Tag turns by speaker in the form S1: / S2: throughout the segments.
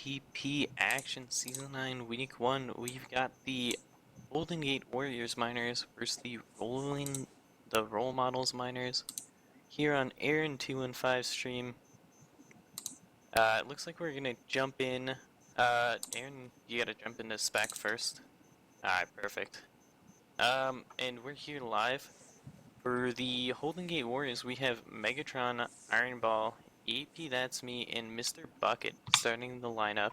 S1: mLTP action season 9 week 1. We've got the Golden Gate Warriors miners versus the role models miners here on Aaron 215 stream. It looks like we're gonna jump in. Aaron, you gotta jump into spec first. Alright, perfect. And we're here live. For the Holdin Gate Warriors, we have Megatron, Iron Ball, AP, that's me, and Mr. Bucket starting the lineup.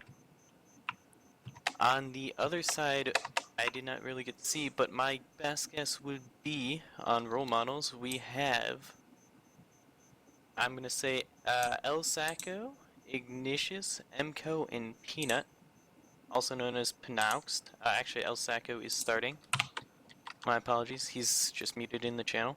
S1: On the other side, I did not really get to see, but my best guess would be on role models, we have, I'm going to say, El Sacco, Ignatius, Mco, and Peanut, also known as Penauxt. Actually, El Sacco is starting. My apologies, he's just muted in the channel.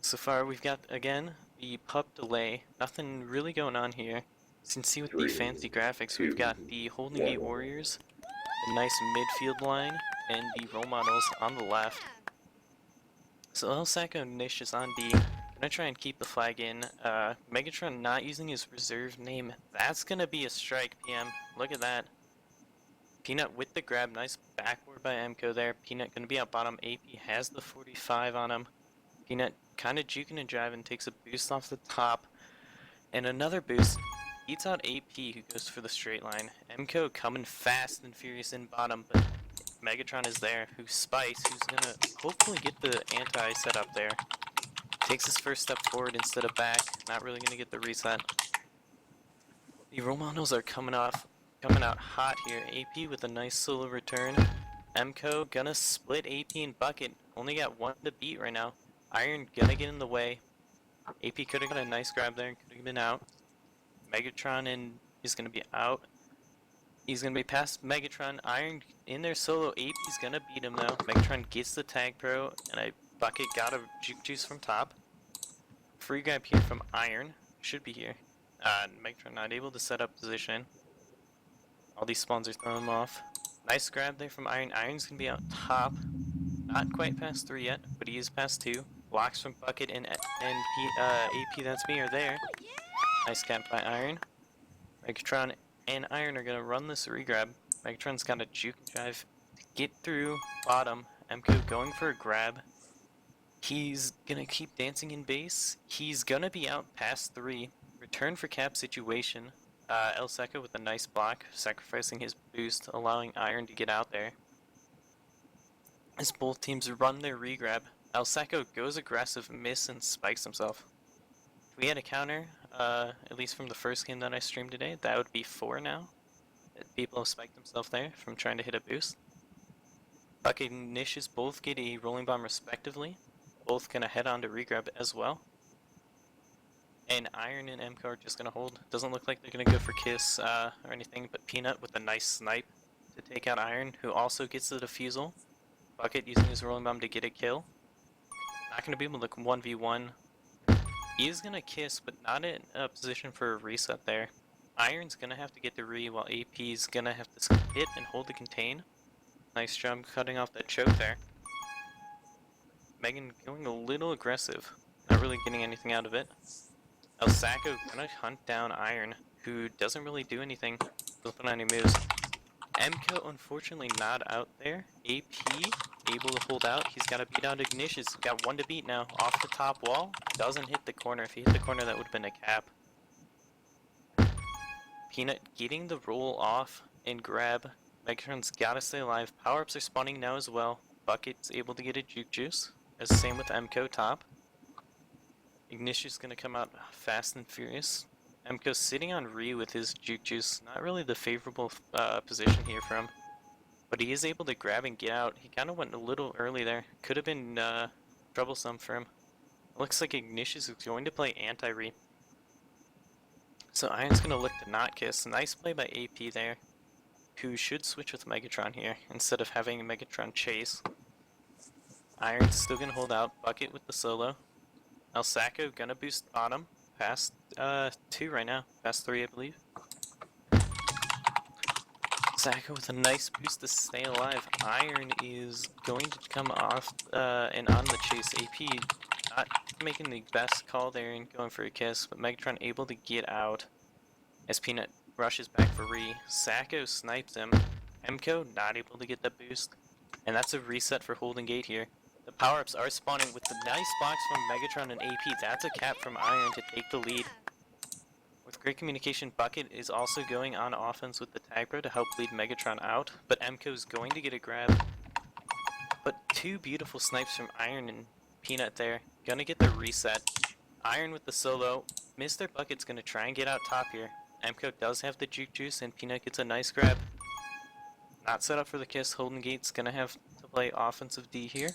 S1: So far, we've got, again, the pup delay. Nothing really going on here. You can see with the fancy graphics, we've got the Holdin Gate Warriors, the nice midfield line, and the role models on the left. So El Sacco and Nish is on B. Gonna try and keep the flag in. Megatron not using his reserve name. That's gonna be a strike, PM. Look at that. Peanut with the grab. Nice backboard by Mco there. Peanut gonna be out bottom. AP has the 45 on him. Peanut kind of juking and driving, takes a boost off the top, and another boost. Beats out AP, who goes for the straight line. Mco coming fast and furious in bottom, but Megatron is there, who's Spice, who's gonna hopefully get the anti set up there. Takes his first step forward instead of back, not really gonna get the reset. The Romanos are coming out hot here. AP with a nice solo return. Mco gonna split AP and Bucket, only got one to beat right now. Iron gonna get in the way. AP could have got a nice grab there, could have been out. Megatron is gonna be out. He's gonna be past Megatron. Iron in there solo. AP's gonna beat him though. Megatron gets the tag pro, and a Bucket got a juke juice from top. Free grab here from Iron. Should be here. Megatron not able to set up position. All these spawns are throwing him off. Nice grab there from Iron. Iron's gonna be out top. Not quite past 3 yet, but he is past 2. Blocks from Bucket and AP, that's me, are there. Nice cap by Iron. Megatron and Iron are gonna run this regrab. Megatron's got a juke drive to get through bottom. Mco going for a grab. He's gonna keep dancing in base. He's gonna be out past 3. Return for cap situation. El Sacco with a nice block, sacrificing his boost, allowing Iron to get out there. As both teams run their regrab, El Sacco goes aggressive, miss, and spikes himself. If we had a counter, at least from the first game that I streamed today, that would be 4 now. People have spiked themselves there from trying to hit a boost. Bucket and Nishes both get a rolling bomb respectively. Both gonna head on to regrab as well. And Iron and Mco are just gonna hold. Doesn't look like they're gonna go for Kiss or anything, but Peanut with a nice snipe to take out Iron, who also gets the defusal. Bucket using his rolling bomb to get a kill. Not gonna be able to 1v1. He is gonna Kiss, but not in a position for a reset there. Iron's gonna have to get the re, while AP's gonna have to hit and hold the contain. Nice job cutting off that choke there. Megan going a little aggressive, not really getting anything out of it. El Sacco gonna hunt down Iron, who doesn't really do anything, doesn't put on any moves. Mco unfortunately not out there. AP able to hold out. He's got to beat out Ignatius. Got 1 to beat now. Off the top wall. Doesn't hit the corner. If he hit the corner, that would have been a cap. Peanut getting the roll off and grab. Megatron's got to stay alive. Power-ups are spawning now as well. Bucket's able to get a juke juice. As the same with Mco top. Ignatius going to come out fast and furious. Mco's sitting on Re with his juke juice. Not really the favorable position here for him. But he is able to grab and get out. He kind of went a little early there. Could have been troublesome for him. Looks like Ignatius is going to play anti-Re. So Iron's going to look to not Kiss. Nice play by AP there. Who should switch with Megatron here instead of having Megatron chase. Iron's still going to hold out. Bucket with the solo. El Sacco going to boost bottom. Past 2 right now. Past 3, I believe. Sacco with a nice boost to stay alive. Iron is going to come off and on the chase. AP not making the best call there and going for a kiss, but Megatron able to get out as Peanut rushes back for re. Sacco snipes him. Mko not able to get the boost, and that's a reset for Holding Gate here. The power-ups are spawning with the nice blocks from Megatron and AP. That's a cap from Iron to take the lead. With great communication, Bucket is also going on offense with the tag pro to help lead Megatron out, but Mko's going to get a grab. But two beautiful snipes from Iron and Peanut there. Gonna get the reset. Iron with the solo. Mr. Bucket's gonna try and get out top here. Mko does have the juke juice and Peanut gets a nice grab. Not set up for the kiss. Holden Gate's gonna have to play offensive D here.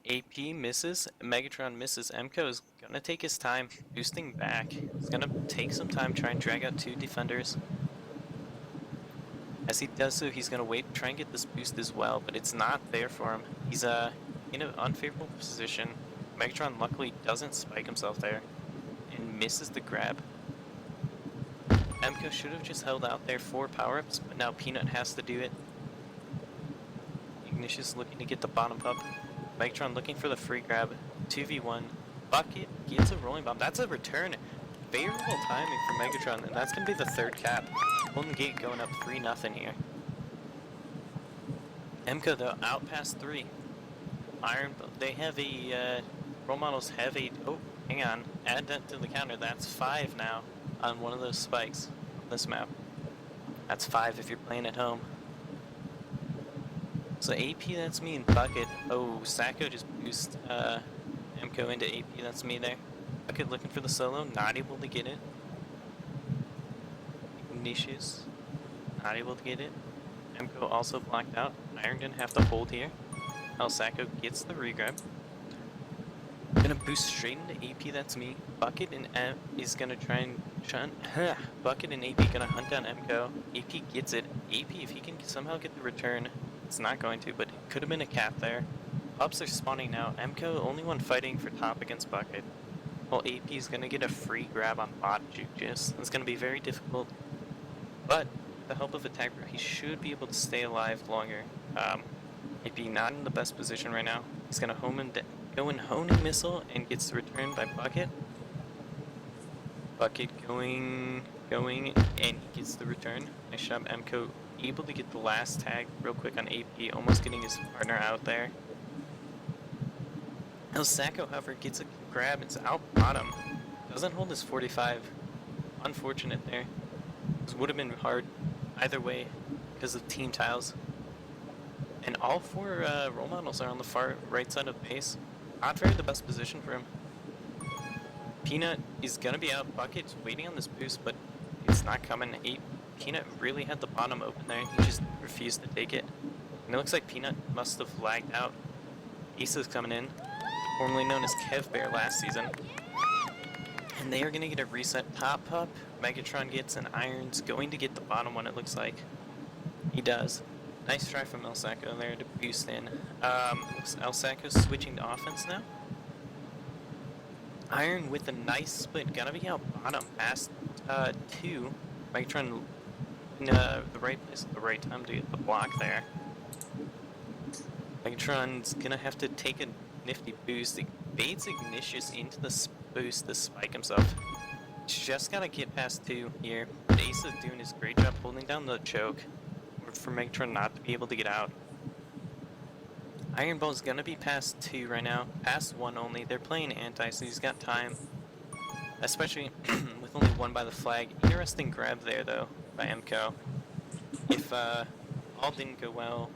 S1: AP misses, Megatron misses. Mko is gonna take his time, boosting back. He's gonna take some time, try and drag out two defenders. As he does so, he's gonna wait, try and get this boost as well, but it's not there for him. He's in an unfavorable position. Megatron luckily doesn't spike himself there and misses the grab. Mko should have just held out there for power-ups, but now Peanut has to do it. Ignatius looking to get the bottom up. Megatron looking for the free grab. 2v1. Bucket gets a rolling bomb. That's a return. Favorable timing for Megatron, and that's going to be the third cap. Golden Gate going up 3-0 here. Mko though, out past 3. Iron, they have a, role models have a, oh, hang on, add that to the counter. That's 5 now on one of those spikes on this map. That's 5 if you're playing at home. So AP, that's me, and Bucket. Oh, Sacco just boost Mko into AP, that's me there. Bucket looking for the solo, not able to get it. Ignatius, not able to get it. Mko also blocked out. Iron didn't have to hold here. El Sacco gets the regrab. Gonna boost straight into AP, that's me. Bucket and M is gonna try and shunt. Bucket and AP gonna hunt down Mko. AP gets it. AP, if he can somehow get the return, it's not going to, but it could have been a cap there. Ups are spawning now. Mko, only one fighting for top against Bucket. Well, AP is gonna get a free grab on bot juke juice. It's gonna be very difficult, but with the help of a tag pro, he should be able to stay alive longer. AP not in the best position right now. He's gonna go in honing missile and gets the return by Bucket. Bucket going, and he gets the return. Nice job, Mko. Able to get the last tag real quick on AP, almost getting his partner out there. El Sacco, however, gets a grab. It's out bottom. Doesn't hold his 45. Unfortunate there. This would have been hard either way because of team tiles. And all 4 role models are on the far right side of base. Not very the best position for him. Peanut is gonna be out. Bucket's waiting on this boost, but it's not coming. Peanut really had the bottom open there. He just refused to take it. And it looks like Peanut must have lagged out. Asa's coming in, formerly known as Kev Bear last season. And they are going to get a reset top up. Megatron gets an Iron's going to get the bottom one, it looks like. He does. Nice try from El Sacco there to boost in. El Sacco's switching to offense now. Iron with a nice split. Gonna be out bottom past 2. Megatron in the right place at the right time to get the block there. Megatron's gonna have to take a nifty boost. He baits Ignatius into the boost to spike himself. Just gotta get past 2 here. Ace is doing his great job holding down the choke for Megatron not to be able to get out. Iron Ball's gonna be past 2 right now. Past 1 only. They're playing anti, so he's got time. Especially with only 1 by the flag. Interesting grab there, though, by Mko. If all didn't go well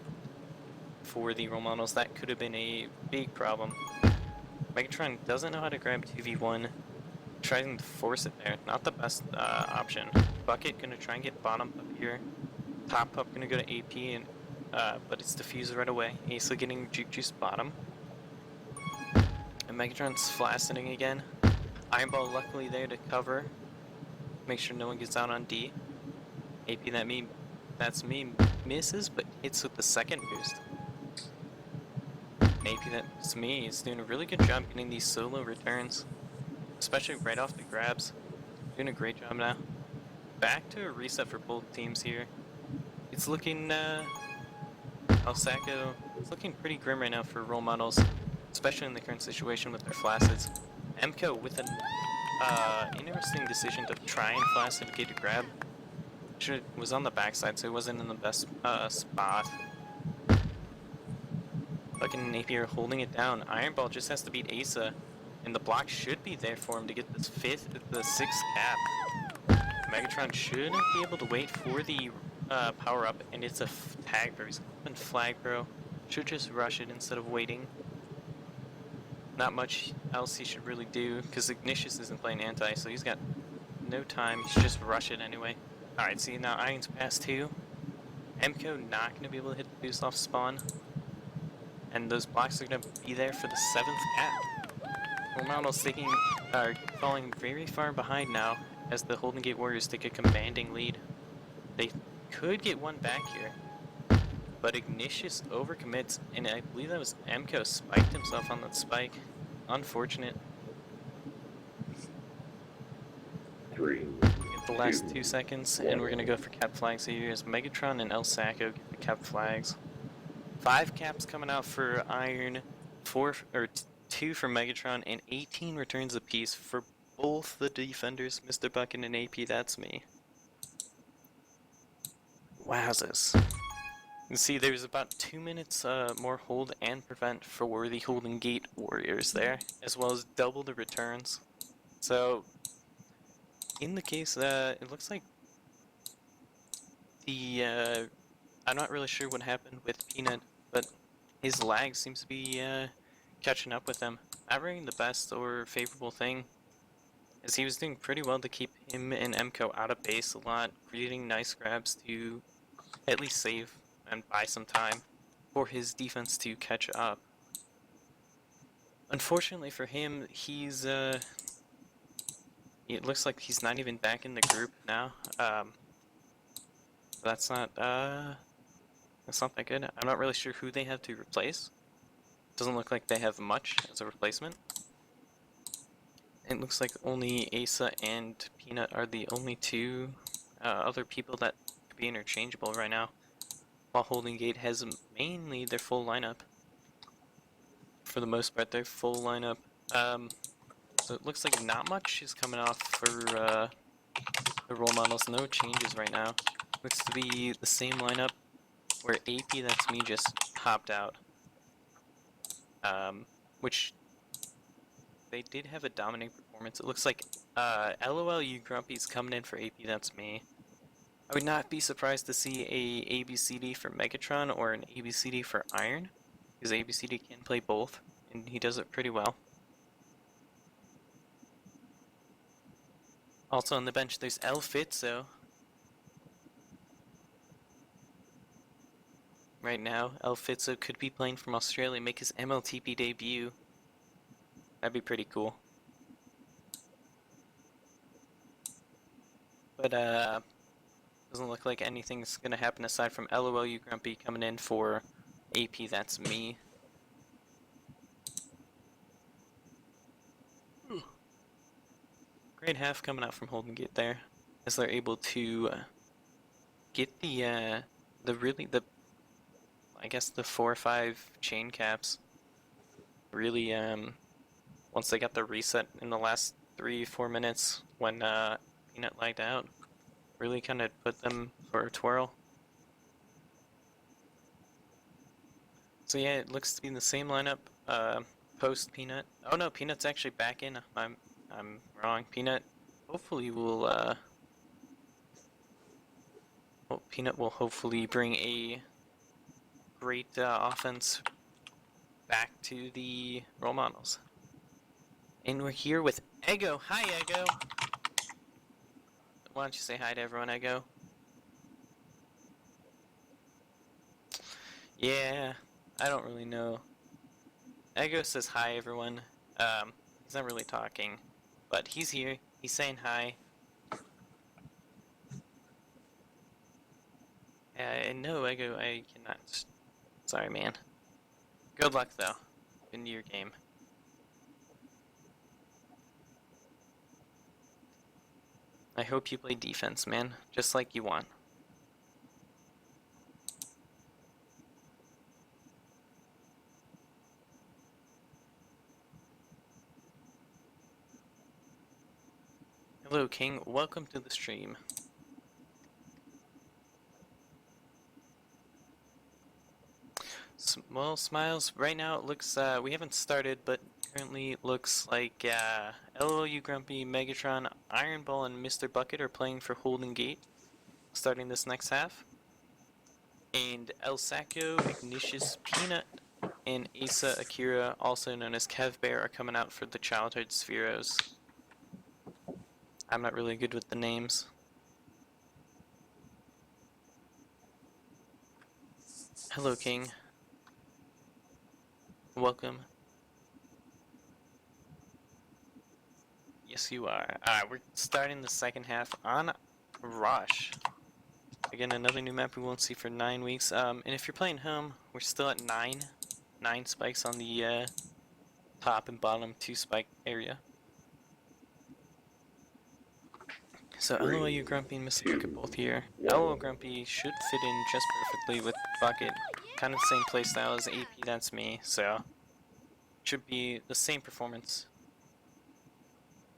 S1: for the role models, that could have been a big problem. Megatron doesn't know how to grab 2v1. Trying to force it there. Not the best option. Bucket gonna try and get bottom up here. Top up gonna go to AP, and but it's defused right away. Asa getting juke juice bottom. And Megatron's flaccid again. Iron Ball luckily there to cover. Make sure no one gets out on D. AP that's me misses, but hits with the second boost. AP that's me is doing a really good job getting these solo returns. Especially right off the grabs. Doing a great job now. Back to a reset for both teams here. It's looking El Sacco, it's looking pretty grim right now for role models. especially in the current situation with their flaccid. MCO with an interesting decision to try and flaccid get a grab. Was on the backside, so he wasn't in the best spot. Fucking Napier holding it down. Iron Ball just has to beat Asa, and the block should be there for him to get this the sixth cap. Megatron shouldn't be able to wait for the power up, and it's a tag, bro. He's open flag, bro. Should just rush it instead of waiting. Not much else he should really do, because Ignatius isn't playing anti, so he's got no time. He should just rush it anyway. Alright, see, now Iron's past 2. MCO not going to be able to hit the boost off spawn. And those blocks are going to be there for the 7th cap. Romanel's are falling very far behind now, as the Holdin Gate Warriors take a commanding lead. They could get one back here, but Ignatius overcommits, and I believe that was MCO spiked himself on that spike. Unfortunate.
S2: 3.
S1: Get the last 2 seconds, and we're gonna go for cap flags here as Megatron and El Sacco get the cap flags. 5 caps coming out for Iron, 2 for Megatron, and 18 returns apiece for both the defenders, Mr. Bucket and AP. That's me. Wowzers. You can see there's about 2 minutes more hold and prevent for the Holdin Gate Warriors there, as well as double the returns. So, in the case, it looks like the, I'm not really sure what happened with Peanut, but his lag seems to be catching up with him. Not really the best or favorable thing, as he was doing pretty well to keep him and MCO out of base a lot, creating nice grabs to at least save and buy some time for his defense to catch up. Unfortunately for him, he's it looks like he's not even back in the group now. That's not that good. I'm not really sure who they have to replace. Doesn't look like they have much as a replacement. It looks like only Asa and Peanut are the only 2 other people that could be interchangeable right now, while Holdin Gate has mainly their full lineup. For the most part, their full lineup. So it looks like not much is coming off for the role models. No changes right now. Looks to be the same lineup, where AP, that's me, just hopped out. Which they did have a dominating performance. It looks like LOL You Grumpy's coming in for AP, that's me. I would not be surprised to see a ABCD for Megatron or an ABCD for Iron, because ABCD can play both, and he does it pretty well. Also on the bench, there's El Fitzo. Right now, El Fitzo could be playing from Australia, make his mLTP debut. That'd be pretty cool. But, doesn't look like anything's gonna happen aside from LOL You Grumpy coming in for AP, that's me. Great half coming out from Holdin Gate there, as they're able to get I guess the 4 or 5 chain caps. Really, once they got the reset in the last 3-4 minutes when Peanut lagged out, really kind of put them for a twirl. So yeah, it looks to be the same lineup post Peanut. Oh no, Peanut's actually back in. I'm wrong. Peanut hopefully will Peanut will hopefully bring a great offense back to the role models. And we're here with Ego. Hi, Ego. Why don't you say hi to everyone, Ego? Yeah, I don't really know. Ego says hi, everyone. He's not really talking, but he's here. He's saying hi. No, Ego, I cannot. Sorry, man. Good luck, though, into your game. I hope you play defense, man, just like you want. Hello, King. Welcome to the stream. Well, Smiles, right now it looks, we haven't started, but currently it looks like, LOU Grumpy, Megatron, Iron Ball, and Mr. Bucket are playing for Holdin Gate, starting this next half. And El Sacco, Ignatius, Peanut, and Asa Akira, also known as Kev Bear, are coming out for the Childhood Spheros. I'm not really good with the names. Hello, King. Welcome. Yes, you are. Alright, we're starting the second half on Rush. Again, another new map we won't see for 9 weeks. And if you're playing home, we're still at 9 spikes on the top and bottom 2 spike area. So LOU Grumpy and Mr. Bucket both here. LOL Grumpy should fit in just perfectly with Bucket. Kind of the same playstyle as AP, that's me, so should be the same performance.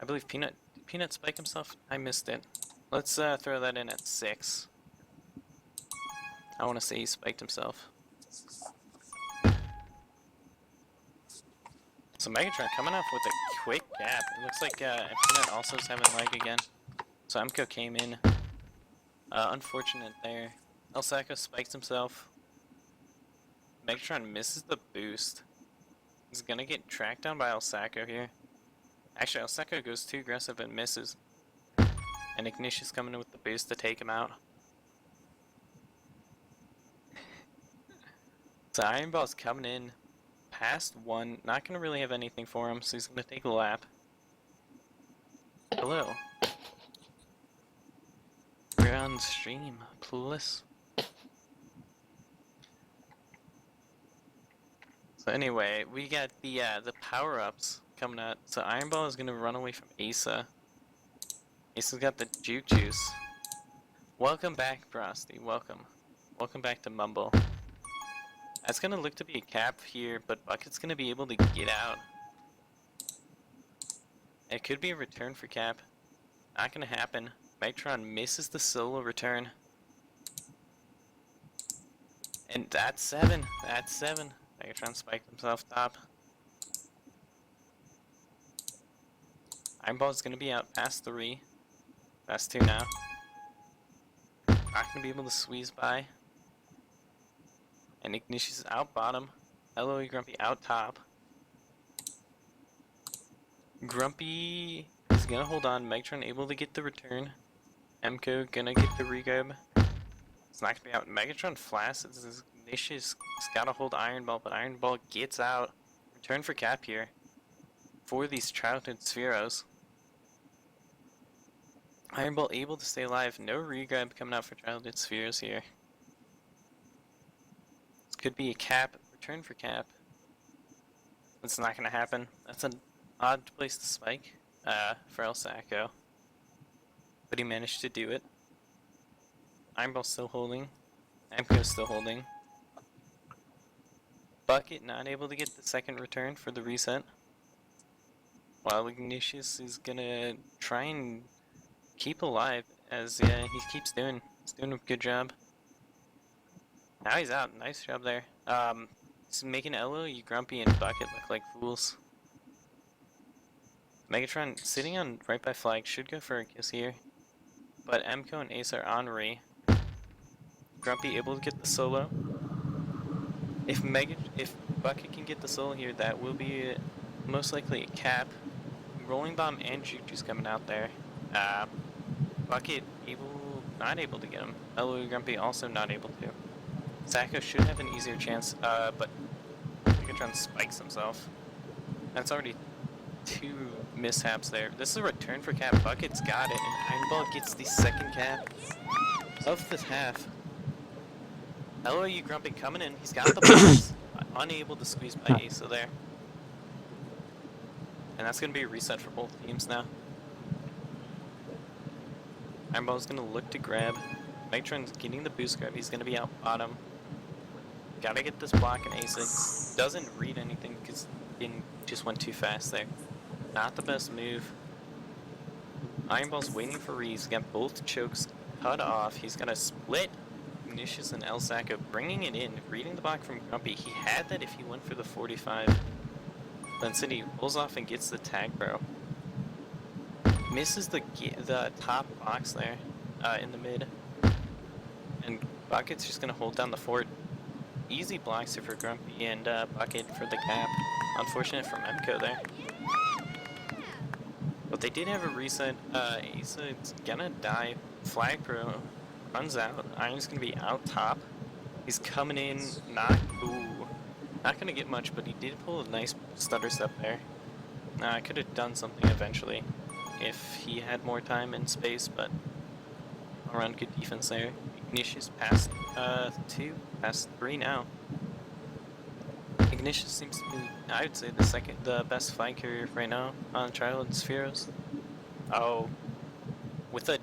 S1: I believe Peanut spike himself? I missed it. Let's throw that in at 6. I want to say he spiked himself. So Megatron coming off with a quick gap. It looks like Peanut also is having lag again. So MCO came in. Unfortunate there. El Sacco spikes himself. Megatron misses the boost. He's gonna get tracked down by El Sacco here. Actually, El Sacco goes too aggressive and misses. And Ignatius coming in with the boost to take him out. So Iron Ball's coming in past 1. Not gonna really have anything for him, so he's gonna take a lap. Hello. We're on stream, plus. So anyway, we got the power-ups coming out. So Iron Ball is gonna run away from Asa. Asa's got the juke juice. Welcome back, Frosty. Welcome. Welcome back to Mumble. That's gonna look to be a cap here, but Bucket's gonna be able to get out. It could be a return for cap. Not gonna happen. Megatron misses the solo return. And that's 7. That's 7. Megatron spiked himself top. Iron Ball is going to be out past 3. Past 2 now. Not going to be able to squeeze by. And Ignatius is out bottom. LOE Grumpy out top. Grumpy is going to hold on. Megatron able to get the return. MCO gonna get the regrab. It's not gonna be out. Megatron flashes. Ignatius has gotta hold Iron Ball, but Iron Ball gets out. Return for cap here. For these Childhood Spheros. Iron Ball able to stay alive. No regrab coming out for Childhood Spheros here. This could be a cap. Return for cap. It's not gonna happen. That's an odd place to spike for El Sacco. But he managed to do it. Iron Ball still holding. MCO still holding. Bucket not able to get the second return for the reset. While Ignatius is gonna try and keep alive as he keeps doing. He's doing a good job. Now he's out. Nice job there. He's making LOU Grumpy and Bucket look like fools. Megatron sitting on right by flag should go for a kiss here. But MCO and Ace are on Re. Grumpy able to get the solo. If Bucket can get the solo here, that will be most likely a cap. Rolling Bomb and Juke Juice coming out there. Bucket not able to get him. LOE Grumpy also not able to. Sacco should have an easier chance, but Megatron spikes himself. That's already 2 mishaps there. This is a return for cap. Bucket's got it, and Iron Ball gets the second cap of this half. LOU Grumpy coming in. He's got the box. Unable to squeeze by Asa there. And that's going to be a reset for both teams now. Iron Ball's going to look to grab. Megatron's getting the boost grab. He's going to be out bottom. Gotta get this block, and Asa doesn't read anything because he just went too fast there. Not the best move. Iron Ball's waiting for Reese. He's got both chokes cut off. He's gonna split Ignatius and El Sacco, bringing it in, reading the block from Grumpy. He had that if he went for the 45. Then City pulls off and gets the tag bro. Misses the top box there in the mid. And Bucket's just gonna hold down the fort. Easy blocks here for Grumpy and Bucket for the cap. Unfortunate for Memco there. But they did have a reset. Asa's gonna die. Flag Pro runs out. Iron's gonna be out top. He's coming in, not gonna get much, but he did pull a nice stutter step there. I could have done something eventually if he had more time and space, but all around good defense there. Ignatius past 2, past 3 now. Ignatius seems to be, I would say, the best flag carrier right now on Trial and Spheros. Oh, with a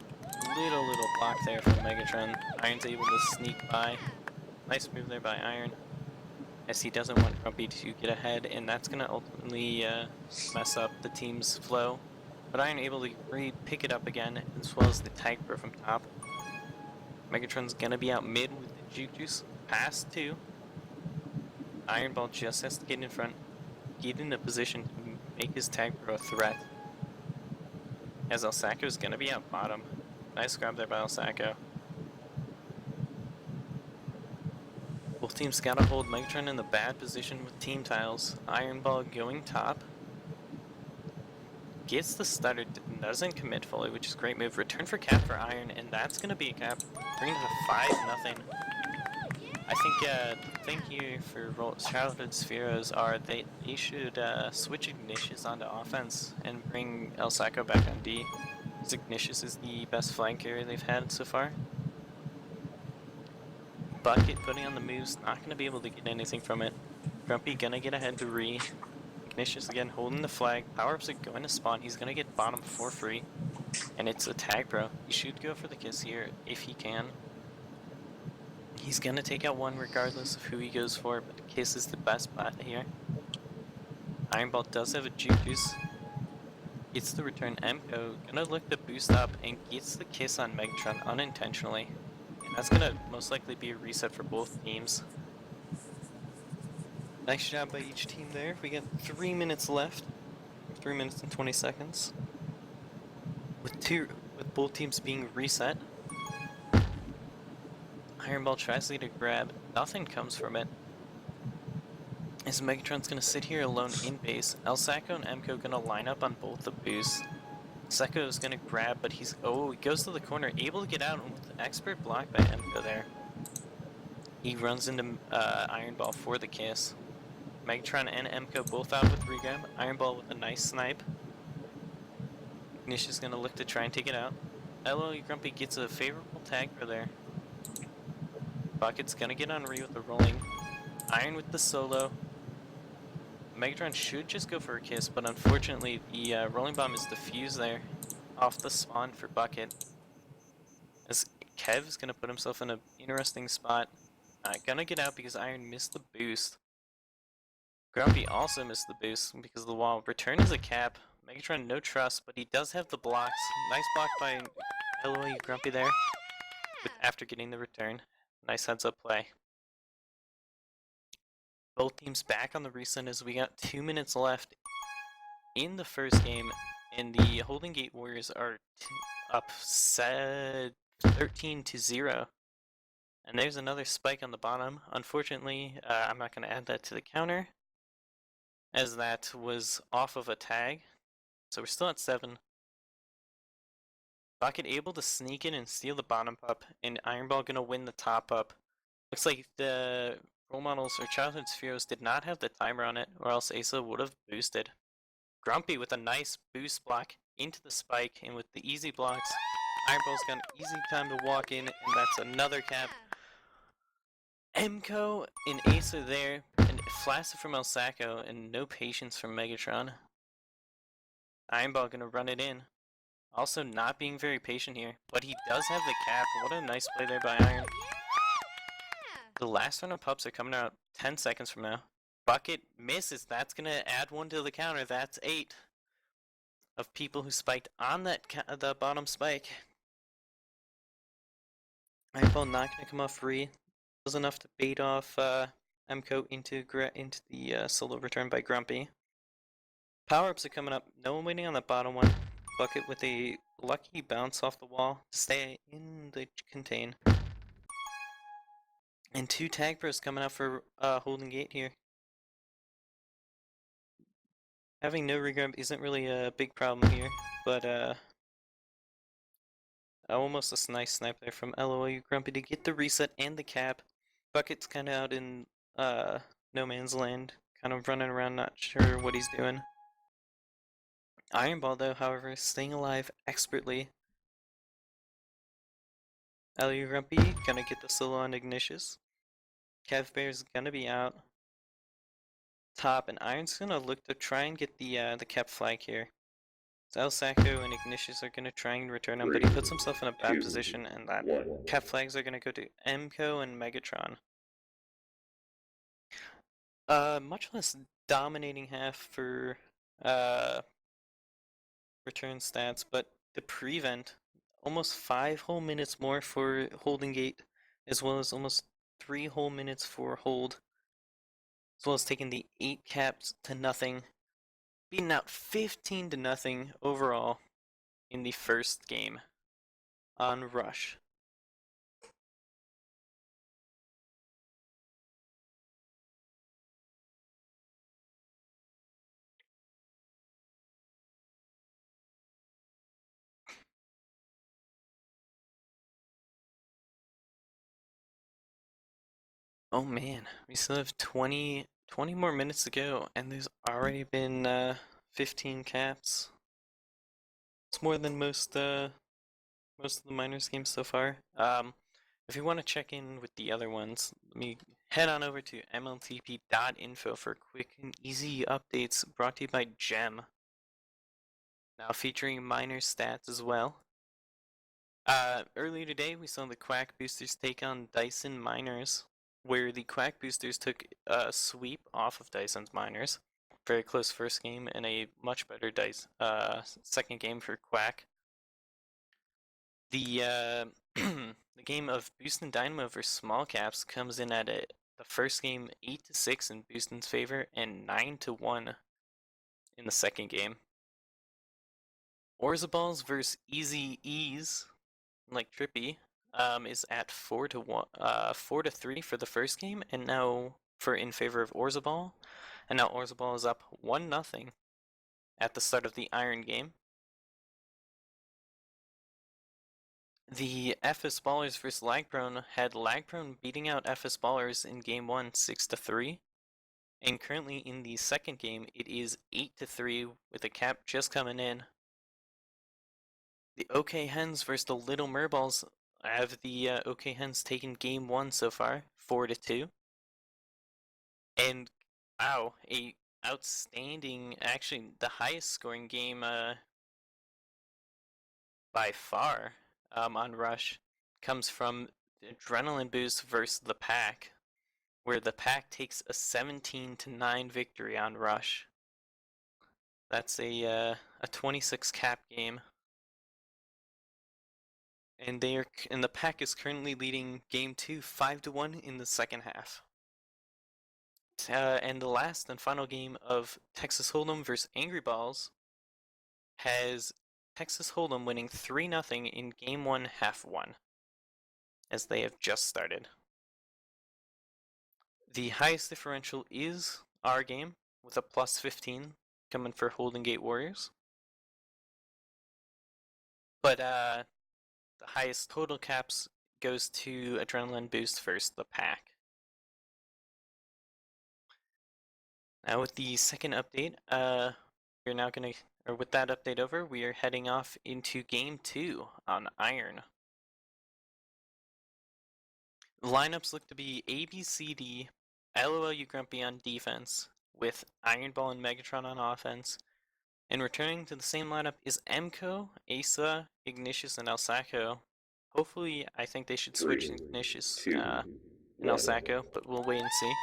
S1: little block there from Megatron, Iron's able to sneak by. Nice move there by Iron, as he doesn't want Grumpy to get ahead, and that's gonna ultimately mess up the team's flow. But Iron able to pick it up again, as well as the tag bro from top. Megatron's gonna be out mid with the Juke Juice, past 2. Iron Ball just has to get in front, get in a position to make his tag bro a threat. As El Sacco is gonna be out bottom. Nice grab there by El Sacco. Both teams gotta hold Megatron in the bad position with team tiles. Iron Ball going top. Gets the stutter, doesn't commit fully, which is a great move. Return for cap for Iron, and that's gonna be a cap. Bring it to 5-0. I think the thing here for Childhood Spheros are they should switch Ignatius onto offense and bring El Sacco back on D. Because Ignatius is the best flank carrier they've had so far. Bucket putting on the moves, not going to be able to get anything from it. Grumpy gonna get ahead to Re. Ignatius again holding the flag. Power-ups are going to spawn. He's going to get bottom for free. And it's a tag bro. He should go for the kiss here if he can. He's going to take out one regardless of who he goes for, but the kiss is the best bet here. Iron Ball does have a Juke Juice. Gets the return. Mco gonna look to boost up and gets the kiss on Megatron unintentionally. And that's gonna most likely be a reset for both teams. Nice job by each team there. We got 3 minutes left. 3 minutes and 20 seconds. With both teams being reset. Iron Ball tries to get a grab. Nothing comes from it. As Megatron's gonna sit here alone in base. El Sacco and Mco gonna line up on both the boosts. Sacco is gonna grab, but he goes to the corner, able to get out with an expert block by Mco there. He runs into Iron Ball for the kiss. Megatron and Mco both out with regrab. Iron Ball with a nice snipe. Ignatius is gonna look to try and take it out. LOE Grumpy gets a favorable tag for there. Bucket's gonna get on Re with the rolling. Iron with the solo. Megatron should just go for a kiss, but unfortunately the rolling bomb is defused there off the spawn for Bucket. As Kev is gonna put himself in an interesting spot. Gonna get out because Iron missed the boost. Grumpy also missed the boost because of the wall. Return is a cap. Megatron no trust, but he does have the blocks. Nice block by LOE Grumpy there after getting the return. Nice heads up play. Both teams back on the reset as we got 2 minutes left in the first game, and the Holdin Gate Warriors are up 13-0. And there's another spike on the bottom. Unfortunately, I'm not going to add that to the counter, as that was off of a tag. So we're still at 7. Bucket able to sneak in and steal the bottom up, and Iron Ball going to win the top up. Looks like the role models or Childhood Spheros did not have the timer on it, or else Asa would have boosted. Grumpy with a nice boost block into the spike, and with the easy blocks, Iron Ball's got an easy time to walk in, and that's another cap. Mco and Asa there, and Flaccid from El Sacco, and no patience from Megatron. Iron Ball gonna run it in. Also not being very patient here, but he does have the cap. What a nice play there by Iron. The last round of pups are coming out 10 seconds from now. Bucket misses. That's going to add one to the counter. That's 8. of people who spiked on that the bottom spike. Iron Ball not gonna come off free. Was enough to bait off MCO into the solo return by Grumpy. Power-ups are coming up. No one waiting on the bottom one. Bucket with a lucky bounce off the wall to stay in the contain. And 2 tag pros coming out for Holdin Gate here. Having no regrab isn't really a big problem here, but almost a nice snipe there from LOL Grumpy to get the reset and the cap. Bucket's kind of out in no man's land, kind of running around, not sure what he's doing. Iron Ball, though, however, staying alive expertly. LOL Grumpy gonna get the solo on Ignatius. Kev Bear's gonna be out top, and Iron's gonna look to try and get the cap flag here. So Sacco and Ignatius are gonna try and return him, but he puts himself in a bad position, and that cap flags are gonna go to MCO and Megatron. Much less dominating half for return stats, but the prevent, almost 5 whole minutes more for Holding Gate, as well as almost 3 whole minutes for Hold, as well as taking the 8 caps to nothing, beating out 15 to nothing overall in the first game on Rush. Oh man, we still have 20 more minutes to go, and there's already been 15 caps. It's more than most of the minors games so far. If you want to check in with the other ones, let me head on over to mLTP.info for quick and easy updates brought to you by Gem. Now featuring minor stats as well. Earlier today, we saw the Quack Boosters take on Dyson Miners, where the Quack Boosters took a sweep off of Dyson's Miners. Very close first game and a much better second game for Quack. The the game of Boostin' Dynamo versus Small Caps comes in at the first game 8-6 in Boostin's favor and 9-1 in the second game. Orzaballs versus Easy Ease, like Trippy, is at 4-1, 4-3 for the first game, and now in favor of Orzabal, and now Orzabal is up 1-0 at the start of the Iron game. The FS Ballers versus Lagprone had Lagprone beating out FS Ballers in game 1 6-3, and currently in the second game it is 8-3 with a cap just coming in. The OK Hens versus the Little Merballs have the OK Hens taken game 1 so far, 4-2. And wow, a outstanding, actually the highest scoring game by far on Rush comes from Adrenaline Boost versus the Pack, where the Pack takes a 17-9 victory on Rush. That's a 26 cap game. And the Pack is currently leading game 2 5-1 in the second half. And the last and final game of Texas Hold'em versus Angry Balls has Texas Hold'em winning 3-0 in game 1 half 1, as they have just started. The highest differential is our game with a plus 15 coming for Holdin Gate Warriors. But the highest total caps goes to Adrenaline Boost versus the Pack. Now with the second update, we're now gonna, or with that update over, we are heading off into game 2 on Iron. The lineups look to be A, B, C, D, LOL Grumpy on defense, with Iron Ball and Megatron on offense. And returning to the same lineup is MCO, Asa, Ignatius, and Alsaco. Hopefully, I think they should switch Ignatius and Alsaco, but we'll wait and see.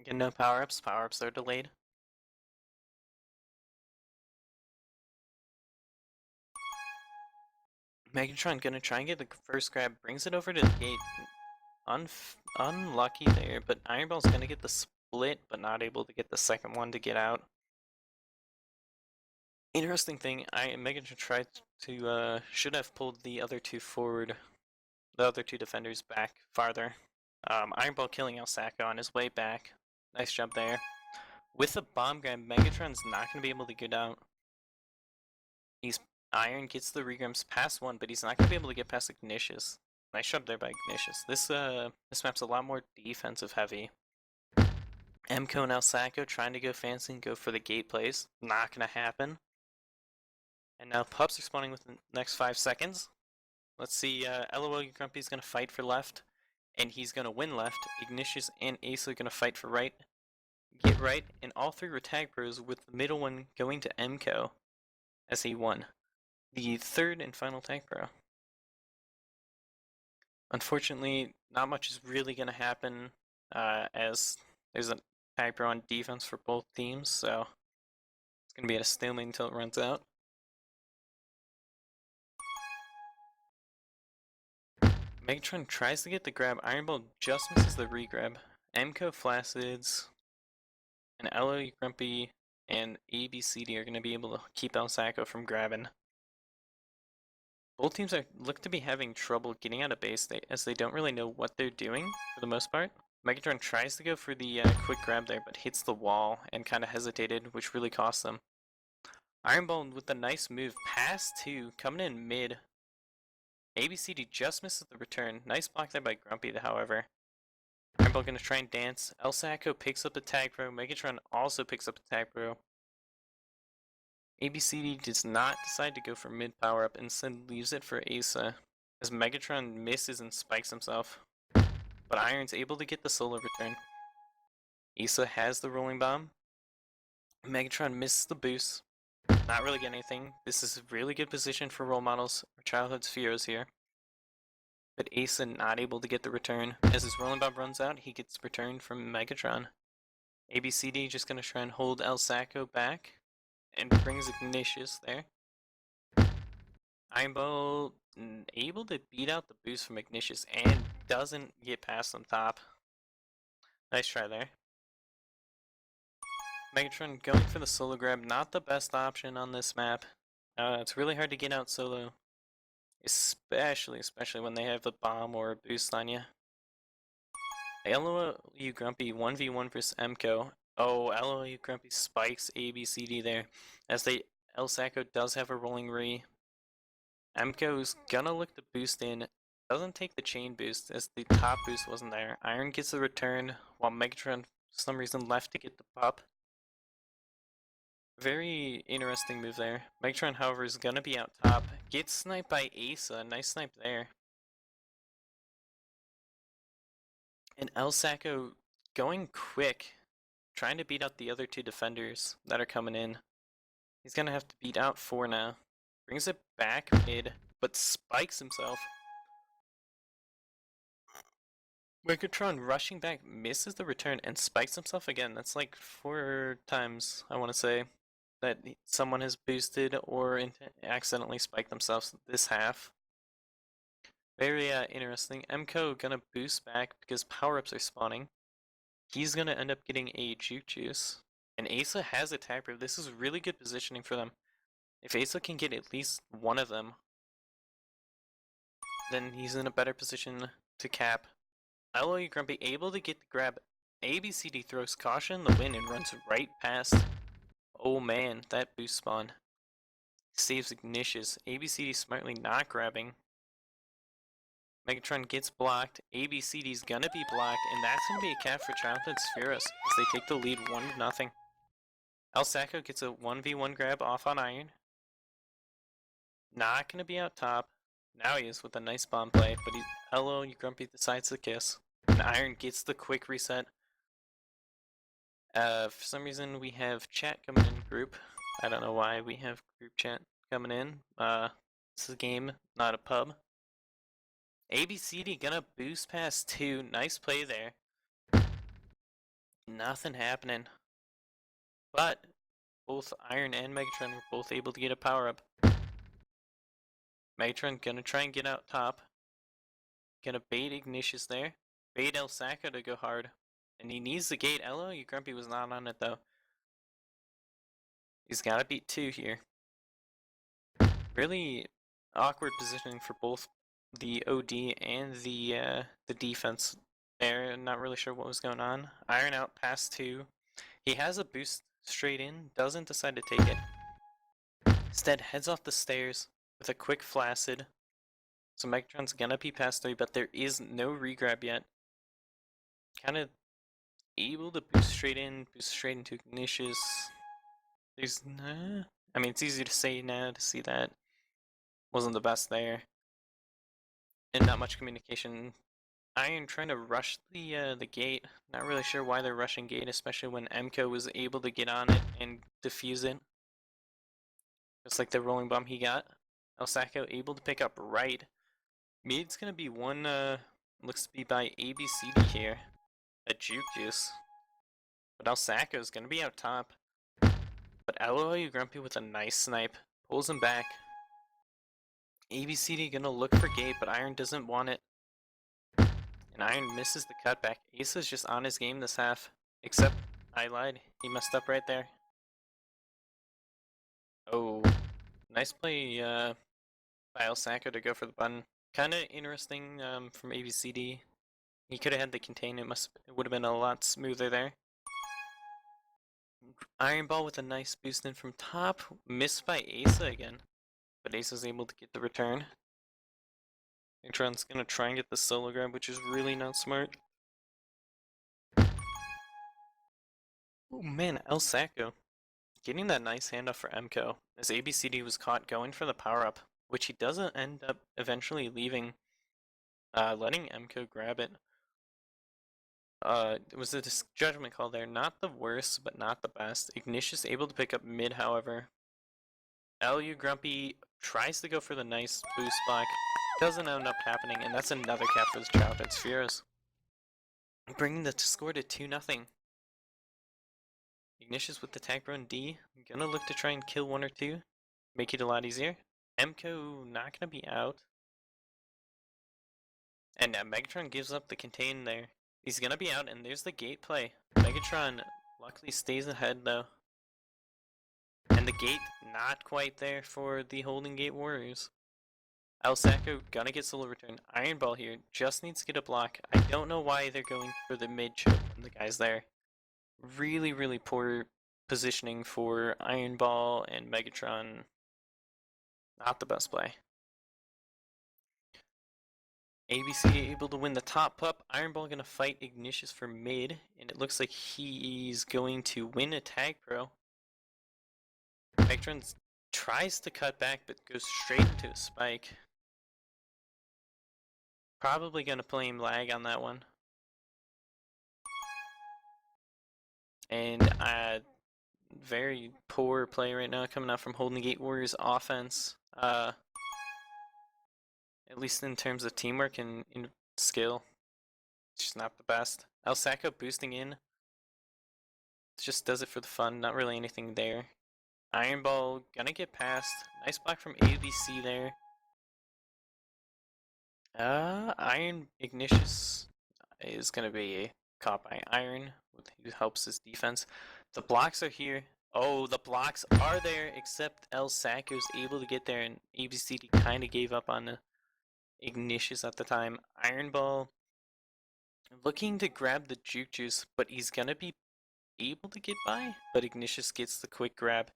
S1: Again, no power-ups. Power-ups are delayed. Megatron gonna try and get the first grab, brings it over to the gate. Unlucky there, but Iron Ball's gonna get the split, but not able to get the second one to get out. Interesting thing, Megatron tried to, should have pulled the other two forward, the other two defenders back farther. Iron Ball killing El Sacco on his way back. Nice job there. With the bomb grab, Megatron's not going to be able to get out. Iron gets the regrams past one, but he's not going to be able to get past Ignatius. Nice job there by Ignatius. This map's a lot more defensive heavy. MCO and El Sacco trying to go fancy and go for the gate plays. Not going to happen. And now pups are spawning within the next 5 seconds. Let's see, LOL Grumpy's going to fight for left, and he's going to win left. Ignatius and Ace are going to fight for right. Get right, and all three were tag pros, with the middle one going to MCO as he won. The third and final tag pro. Unfortunately, not much is really going to happen, as there's a tag pro on defense for both teams, so it's going to be at a stalemate until it runs out. Megatron tries to get the grab. Iron Ball just misses the regrab. MCO Flacids and LO Grumpy and ABCD are going to be able to keep El Sacco from grabbing. Both teams look to be having trouble getting out of base as they don't really know what they're doing for the most part. Megatron tries to go for the quick grab there, but hits the wall and kind of hesitated, which really cost them. Iron Ball with a nice move past two, coming in mid. ABCD just misses the return. Nice block there by Grumpy, however. Iron Ball gonna try and dance. El Sacco picks up a tag pro. Megatron also picks up a tag pro. ABCD does not decide to go for mid power up, instead leaves it for Asa, as Megatron misses and spikes himself. But Iron's able to get the solo return. Asa has the rolling bomb. Megatron misses the boost. Not really getting anything. This is a really good position for role models or childhood heroes here. But Asa not able to get the return. As his rolling bomb runs out, he gets returned from Megatron. ABCD just gonna try and hold El Sacco back and brings Ignatius there. Iron Ball able to beat out the boost from Ignatius and doesn't get past on top. Nice try there. Megatron going for the solo grab, not the best option on this map. It's really hard to get out solo, especially when they have a bomb or a boost on you. LOL Grumpy 1v1 versus MCO. Oh, LOL Grumpy spikes ABCD there, as El Sacco does have a rolling re. MCO's gonna look to boost in, doesn't take the chain boost as the top boost wasn't there. Iron gets the return, while Megatron for some reason left to get the pop. Very interesting move there. Megatron, however, is gonna be out top. Gets sniped by Asa. Nice snipe there. And El Sacco going quick, trying to beat out the other two defenders that are coming in. He's gonna have to beat out 4 now. Brings it back mid, but spikes himself. Megatron rushing back, misses the return, and spikes himself again. That's like 4 times, I want to say, that someone has boosted or accidentally spiked themselves this half. Very interesting. MCO gonna boost back because power-ups are spawning. He's gonna end up getting a Juke Juice. And Asa has a tag pro. This is really good positioning for them. If Asa can get at least one of them, then he's in a better position to cap. LOE Grumpy able to get the grab. ABCD throws caution in the wind and runs right past. Oh man, that boost spawn. Saves Ignatius. ABCD smartly not grabbing. Megatron gets blocked. ABCD's gonna be blocked, and that's gonna be a cap for Childhood Spheros as they take the lead 1-0. El Sacco gets a 1v1 grab off on Iron. Not gonna be out top. Now he is with a nice bomb play, but LO Grumpy decides to kiss. And Iron gets the quick reset. For some reason we have chat coming in group. I don't know why we have group chat coming in. This is a game, not a pub. ABCD gonna boost past 2. Nice play there. Nothing happening. But both Iron and Megatron were both able to get a power up. Megatron gonna try and get out top. Gonna bait Ignatius there. Bait El Sacco to go hard. And he needs the gate. Elo, you Grumpy was not on it though. He's gotta beat 2 here. Really awkward positioning for both the OD and the defense there. Not really sure what was going on. Iron out past 2. He has a boost straight in, doesn't decide to take it. Instead heads off the stairs with a quick flaccid. So Megatron's gonna be past 3, but there is no regrab yet. Kind of able to boost straight into Ignatius. There's nah. I mean, it's easy to say now to see that wasn't the best there, and not much communication. Iron trying to rush the gate. Not really sure why they're rushing gate, especially when MCO was able to get on it and defuse it. Just like the rolling bomb he got. El Sacco able to pick up right. Mid's gonna be one. Looks to be by ABCD here. A juke juice. But El Sacco's gonna be out top. But LOU Grumpy with a nice snipe. Pulls him back. ABCD gonna look for gate, but Iron doesn't want it. And Iron misses the cutback. Ace is just on his game this half. Except, I lied. He messed up right there. Oh. Nice play by El Sacco to go for the button. Kinda interesting from ABCD. He could have had the contain. It would have been a lot smoother there. Iron Ball with a nice boost in from top. Missed by Asa again. But Asa's able to get the return. Neutron's gonna try and get the solo grab, which is really not smart. Oh man, El Sacco. Getting that nice handoff for MCO, as ABCD was caught going for the power-up, which he doesn't end up eventually leaving, letting MCO grab it. It was a judgment call there. Not the worst, but not the best. Ignatius able to pick up mid, however. LU Grumpy tries to go for the nice boost block. Doesn't end up happening, and that's another cap for the Childhood Spheres. Bringing the score to 2-0. Ignatius with the tag run D. Gonna look to try and kill 1 or 2. Make it a lot easier. MCO not gonna be out. And Megatron gives up the contain there. He's gonna be out, and there's the gate play. Megatron luckily stays ahead though. And the gate not quite there for the Holdin Gate Warriors. El Sacco gonna get solo return. Iron Ball here just needs to get a block. I don't know why they're going for the mid choke when the guy's there. Really, really poor positioning for Iron Ball and Megatron. Not the best play. ABC able to win the top pup. Iron Ball gonna fight Ignatius for mid, and it looks like he's going to win a tag pro. Megatron tries to cut back, but goes straight into a spike. Probably gonna play him lag on that one. And very poor play right now coming out from Holdin Gate Warriors offense. At least in terms of teamwork and in skill. It's just not the best. El Sacco boosting in. Just does it for the fun, not really anything there. Iron Ball gonna get past. Nice block from ABC there. Iron Ignatius is gonna be caught by Iron, who helps his defense. The blocks are here. Oh, the blocks are there, except El Sacco's able to get there, and ABCD kind of gave up on Ignatius at the time. Iron Ball looking to grab the Juke Juice, but he's gonna be able to get by. But Ignatius gets the quick grab.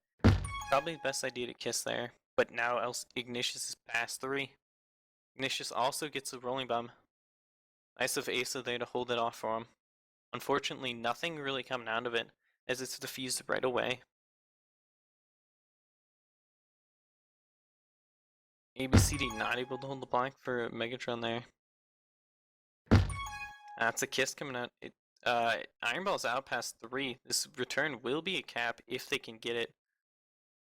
S1: Probably the best idea to kiss there. But now Ignatius is past 3. Ignatius also gets the rolling bomb. Nice of Asa there to hold it off for him. Unfortunately, nothing really coming out of it, as it's defused right away. ABCD not able to hold the block for Megatron there. That's a kiss coming out. Iron Ball's out past 3. This return will be a cap if they can get it.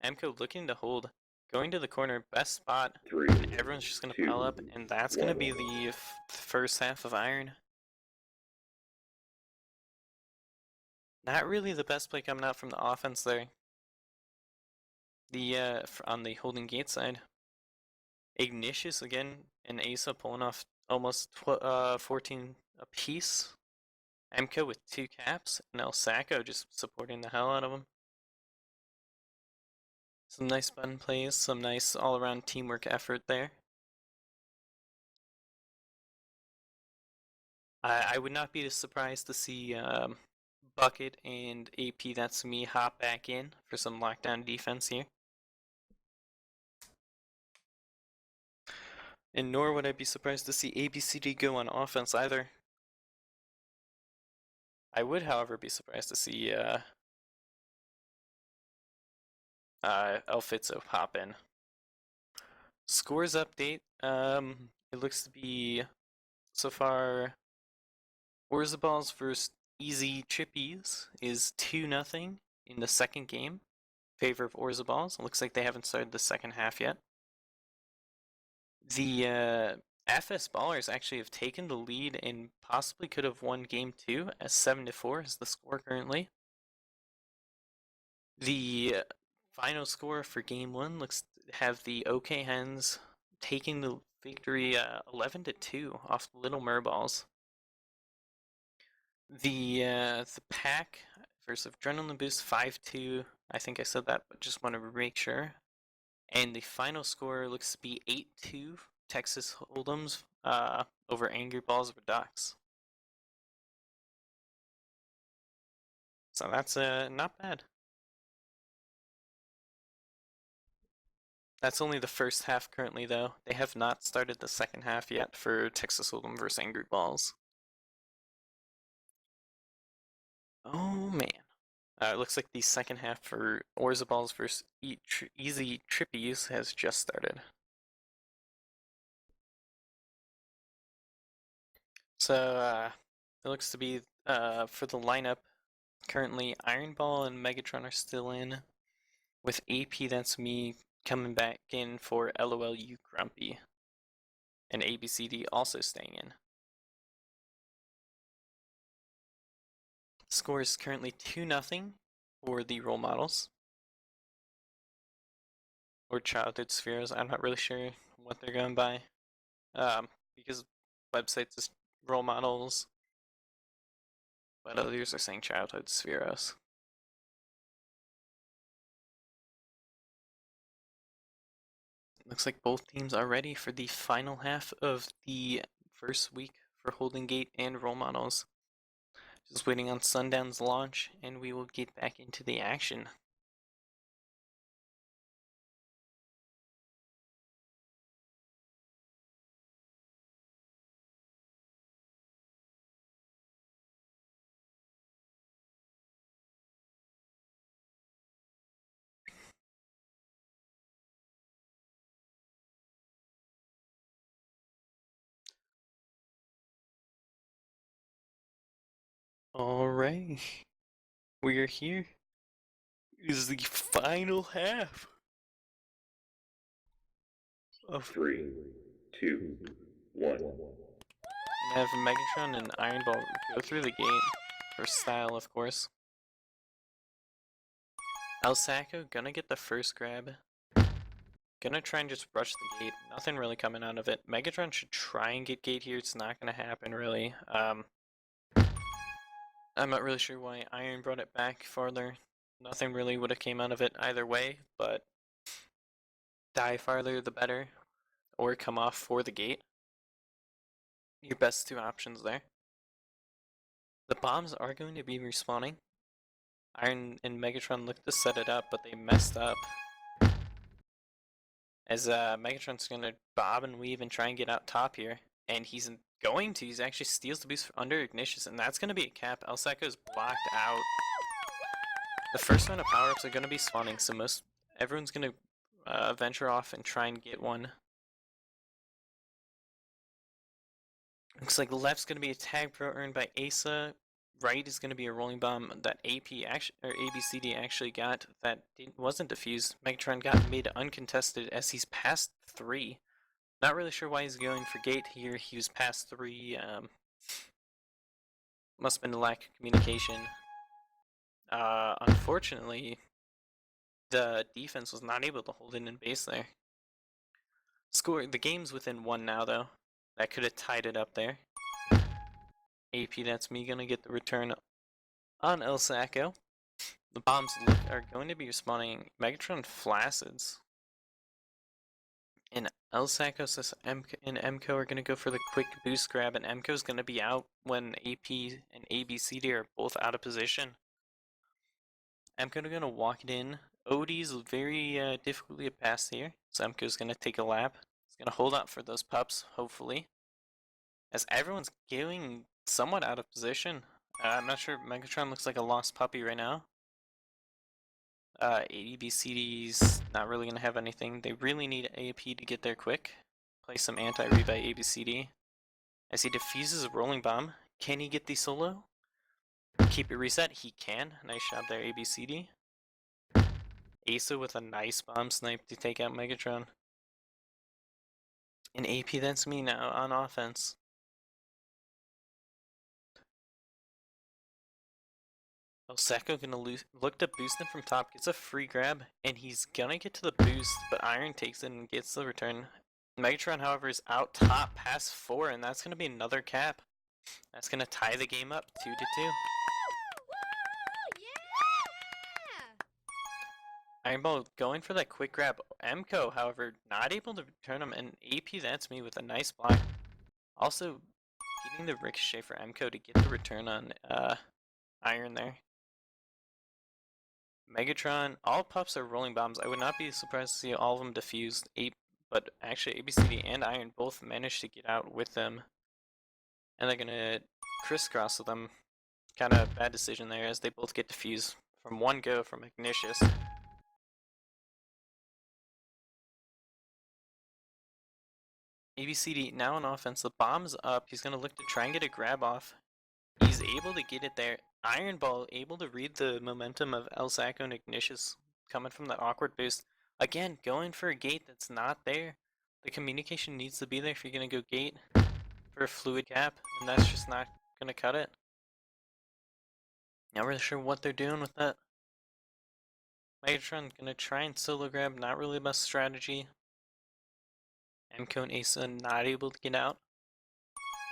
S1: MCO looking to hold. Going to the corner, best spot.
S2: 3,
S1: And everyone's just going to
S2: 2,
S1: pile up, and that's going to
S2: 1.
S1: be the first half of Iron. Not really the best play coming out from the offense there. On the Holding Gate side. Ignatius again and Asa pulling off almost 14 apiece. Emco with 2 caps, and El Sacco just supporting the hell out of him. Some nice button plays, some nice all-around teamwork effort there. I would not be surprised to see Bucket and AP That's Me hop back in for some lockdown defense here. And nor would I be surprised to see ABCD go on offense either. I would, however, be surprised to see Elfitzo hop in. Scores update. It looks to be so far Orzaballs versus Easy Chippies is 2-0 in the second game in favor of Orzaballs. It looks like they haven't started the second half yet. The FS Ballers actually have taken the lead and possibly could have won game 2 as 7-4 is the score currently. The final score for game 1 looks to have the OK Hens taking the victory 11-2 off the Little Merballs. The pack versus Adrenaline Boost 5-2. I think I said that, but just want to make sure. And the final score looks to be 8-2 Texas Hold'ems over Angry Balls Redux. So that's not bad. That's only the first half currently, though. They have not started the second half yet for Texas Hold'em versus Angry Balls. Oh man. It looks like the second half for Orzaballs versus Easy Trippies has just started. So it looks to be for the lineup currently Iron Ball and Megatron are still in, with AP That's Me coming back in for LOL You Grumpy, and ABCD also staying in. Score is currently 2-0 for the role models. Or childhood spheres, I'm not really sure what they're going by. Because websites is role models, but others are saying childhood spheros. Looks like both teams are ready for the final half of the first week for Holdin Gate and role models. Just waiting on Sundown's launch, and we will get back into the action. Alright, we are here. This is the final half of
S2: 3, 2, 1.
S1: have Megatron and Iron Ball go through the gate for style, of course. El Sacco gonna get the first grab. Gonna try and just rush the gate. Nothing really coming out of it. Megatron should try and get gate here. It's not gonna happen really. I'm not really sure why Iron brought it back farther. Nothing really would have came out of it either way, but die farther the better, or come off for the gate. Your best 2 options there. The bombs are going to be respawning. Iron and Megatron looked to set it up, but they messed up. As Megatron's gonna bob and weave and try and get out top here. And he's going to. He actually steals the boost under Ignatius, and that's gonna be a cap. El Sacco's blocked out. The first round of power-ups are gonna be spawning, so everyone's gonna venture off and try and get one. Looks like left's gonna be a tag pro earned by Asa. Right is gonna be a rolling bomb that ABCD actually got that wasn't defused. Megatron got mid uncontested as he's past 3. Not really sure why he's going for gate here. He was past 3. Must have been a lack of communication. Unfortunately, the defense was not able to hold in base there. The game's within 1 now, though. That could have tied it up there. AP, that's me, gonna get the return on El Sacco. The bombs are going to be respawning Megatron Flacids. And El Sacco and MCO are going to go for the quick boost grab, and MCO's going to be out when AP and ABCD are both out of position. MCO going to walk it in. OD's very difficultly pass here, so MCO's going to take a lap. He's going to hold out for those pups, hopefully. As everyone's getting somewhat out of position. I'm not sure, Megatron looks like a lost puppy right now. ABCD's not really going to have anything. They really need AP to get there quick. Play some anti-re by ABCD. As he defuses a rolling bomb. Can he get the solo? Keep it reset. He can. Nice job there, ABCD. Asa with a nice bomb snipe to take out Megatron. And AP, that's me now on offense. Osako gonna look to boost him from top, gets a free grab, and he's gonna get to the boost, but Iron takes it and gets the return. Megatron, however, is out top past 4, and that's gonna be another cap. That's gonna tie the game up 2-2. Ironball going for that quick grab. MCO, however, not able to return him, and AP, that's me, with a nice block. Also, getting the ricochet for MCO to get the return on Iron there. Megatron, all pups are rolling bombs. I would not be surprised to see all of them defused. But actually, ABCD and Iron both managed to get out with them. And they're gonna crisscross with them. Kind of bad decision there as they both get defused from one go from Ignatius. ABCD now on offense. The bomb's up. He's gonna look to try and get a grab off. He's able to get it there. Iron Ball able to read the momentum of El Sacco and Ignatius coming from that awkward boost. Again, going for a gate that's not there. The communication needs to be there if you're going to go gate for a fluid cap, and that's just not going to cut it. Not really sure what they're doing with that. Megatron going to try and solo grab, not really the best strategy. MCO and Asa not able to get out.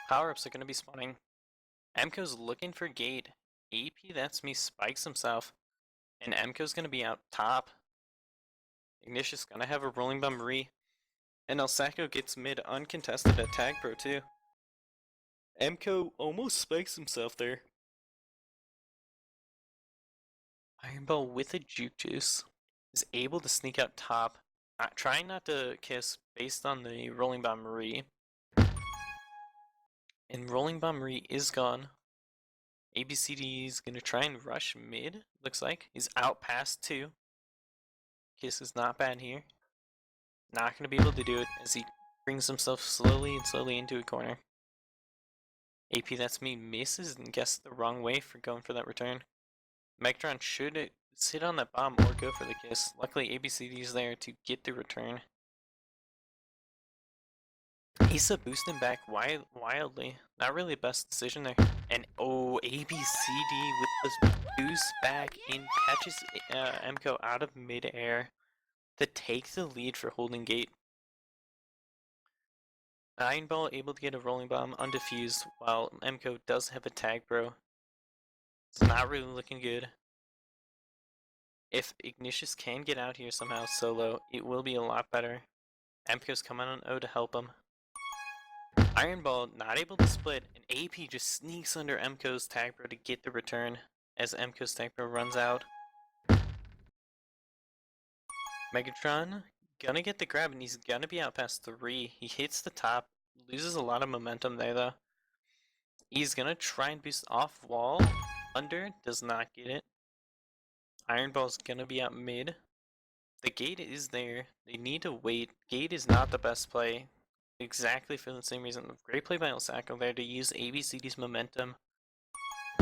S1: Power-ups are going to be spawning. MCO's looking for gate. AP, that's me, spikes himself. And MCO's gonna be out top. Ignatius gonna have a rolling bomb re. And El Sacco gets mid uncontested at Tag Pro too. MCO almost spikes himself there. Iron Ball with a juke juice is able to sneak out top. Trying not to kiss based on the rolling bomb re. And rolling bomb re is gone. ABCD is gonna try and rush mid, looks like. He's out past 2. Kiss is not bad here. Not gonna be able to do it as he brings himself slowly into a corner. AP, that's me, misses and guessed the wrong way for going for that return. Megatron should sit on that bomb or go for the kiss. Luckily, ABCD is there to get the return. Asa boosting back wildly. Not really the best decision there. And oh, ABCD with this boost back in catches MCO out of mid-air to take the lead for Holdin gate. Iron Ball able to get a rolling bomb undefused while MCO does have a tag bro. It's not really looking good. If Ignatius can get out here somehow solo, it will be a lot better. MCO's coming on O to help him. Iron Ball not able to split, and AP just sneaks under MCO's tag bro to get the return as MCO's tag bro runs out. Megatron gonna get the grab, and he's gonna be out past 3. He hits the top, loses a lot of momentum there though. He's gonna try and boost off wall. Under, does not get it. Iron Ball's gonna be out mid. The gate is there. They need to wait. Gate is not the best play. Exactly for the same reason. Great play by El Sacco there to use ABCD's momentum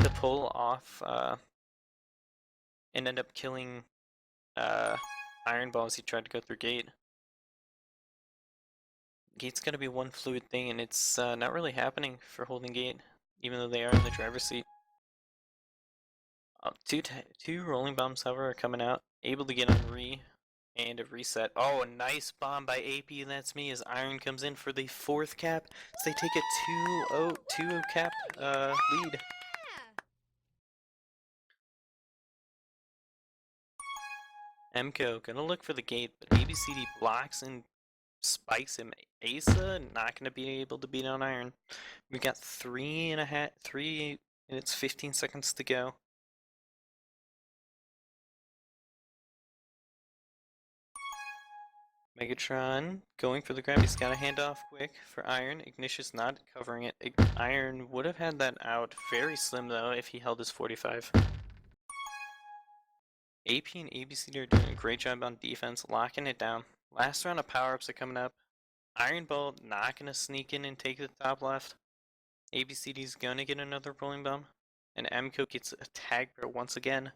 S1: to pull off and end up killing Iron Ball as he tried to go through gate. Gate's gonna be one fluid thing, and it's not really happening for Holdin gate, even though they are in the driver's seat. Two rolling bombs, however, are coming out, able to get on re. And a reset. Oh, a nice bomb by AP, and that's me as Iron comes in for the 4th cap. So they take a 2-0 cap lead. mCo gonna look for the gate, but ABCD blocks and spikes him. Asa not gonna be able to beat on Iron. We got 3 minutes 15 seconds to go. Megatron going for the grab. He's got a handoff quick for Iron. Ignatius not covering it. Iron would have had that out. Very slim though if he held his 45. AP and ABCD are doing a great job on defense, locking it down. Last round of power-ups are coming up. Iron Ball not going to sneak in and take the top left. ABCD's going to get another rolling bomb. And mCo gets a tag bro once again.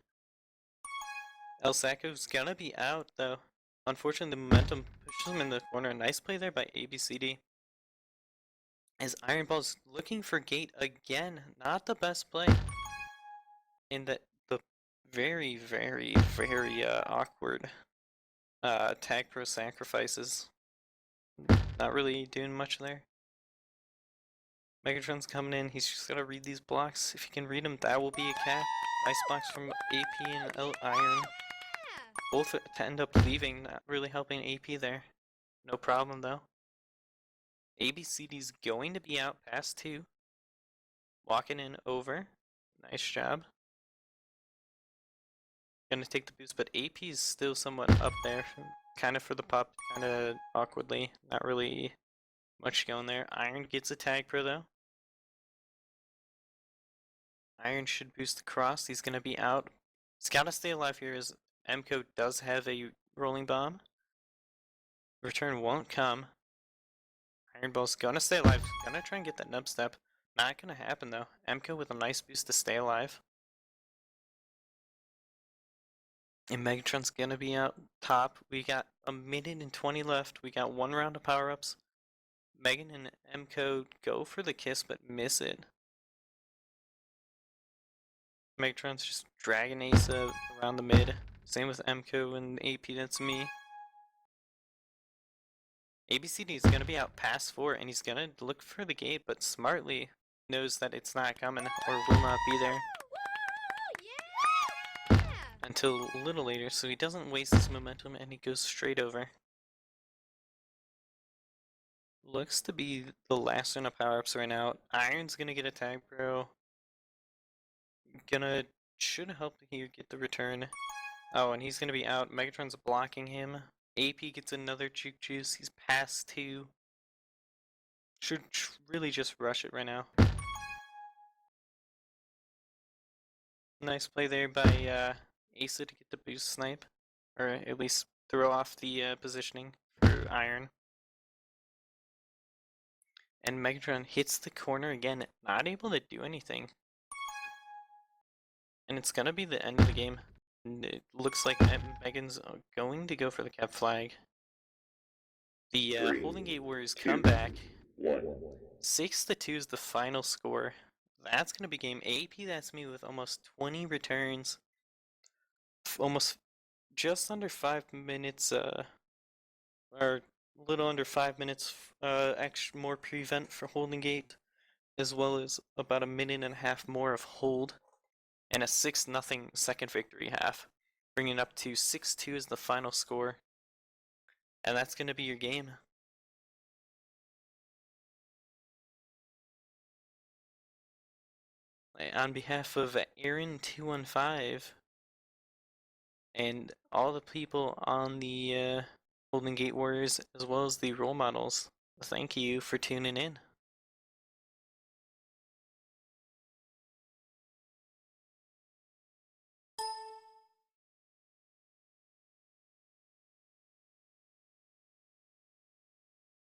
S1: El Sacco's going to be out though. Unfortunately, the momentum pushes him in the corner. Nice play there by ABCD. As Iron Ball's looking for gate again. Not the best play. In the very, very, very awkward tag pro sacrifices. Not really doing much there. Megatron's coming in. He's just gotta read these blocks. If he can read them, that will be a cap. Nice blocks from AP and Iron. Both end up leaving, not really helping AP there. No problem though. ABCD's going to be out past 2. Walking in over. Nice job. Gonna take the boost, but AP is still somewhat up there. Kind of for the pop, kind of awkwardly. Not really much going there. Iron gets a tag pro though. Iron should boost the cross. He's gonna be out. He's gotta stay alive here as mCo does have a rolling bomb. Return won't come. Iron Ball's gonna stay alive. Gonna try and get that nub step. Not gonna happen though. mCo with a nice boost to stay alive. And Megatron's gonna be out top. We got a minute and 20 left. We got 1 round of power-ups. Megan and mCo go for the kiss but miss it. Megatron's just dragging Asa around the mid. Same with mCo and AP, that's me. ABCD is going to be out past 4 and he's going to look for the gate, but smartly knows that it's not coming or will not be there until a little later, so he doesn't waste his momentum and he goes straight over. Looks to be the last round of power-ups right now. Iron's going to get a tag pro. Should help here get the return. Oh, and he's going to be out. Megatron's blocking him. AP gets another juke juice. He's past 2. Should really just rush it right now. Nice play there by Asa to get the boost snipe. Or at least throw off the positioning for Iron. And Megatron hits the corner again, not able to do anything. And it's gonna be the end of the game. And it looks like Megan's going to go for the cap flag. The Holdin Gate Warriors come back. 6-2 is the final score. That's gonna be game. AP, that's me with almost 20 returns. Almost just under 5 minutes, or a little under 5 minutes extra more prevent for Holdin Gate, as well as about a minute and a half more of hold, and a 6-0 second victory half, bringing up to 6-2 as the final score. And that's going to be your game. On behalf of Aaron215 and all the people on the Holdin Gate Warriors, as well as the role models, thank you for tuning in.